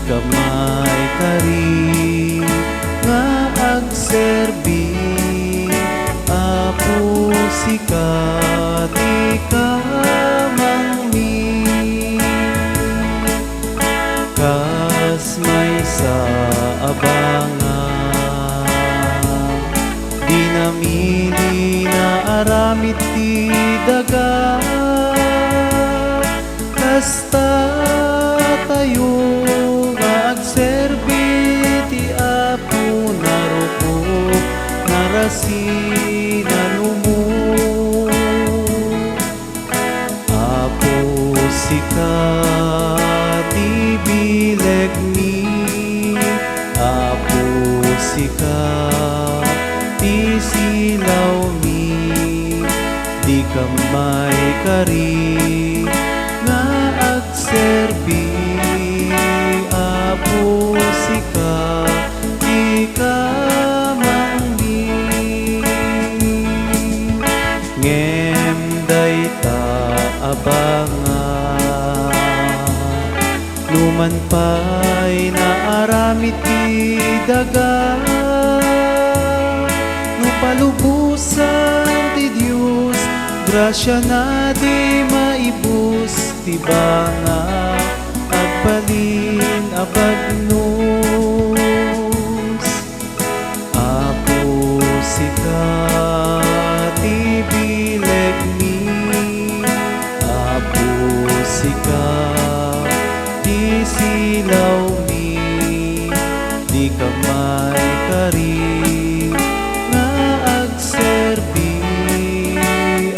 kamay kari nga agserbi apo sika di ka mangmi kas may sa abangan di namili na aramid ti daga kasta tayo agserbi ti apo naruko narasi nanumo apo sika ti bileg mi apo sika ti silaw mi di kamay kari nga agserbi apo sika di ka mangmi ngem dayta abangan numan pay na aramid ti daga no palubusan ti Dios grasya na di maibus ti banga agbalin abagnos apo sika ti bileg mi apo sika ti silaw mi di kamay kari nga agserbi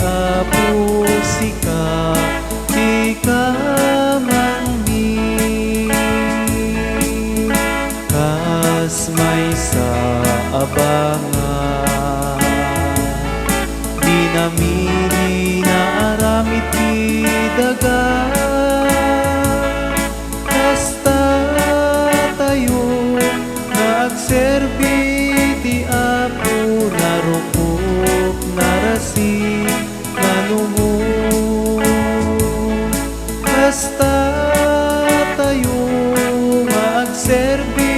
apo sika di ka may sa abangan di namili na aramid ti daga kasta tayo nga agserbi ti apo narukop narasi nanumo kasta tayo nga agserbi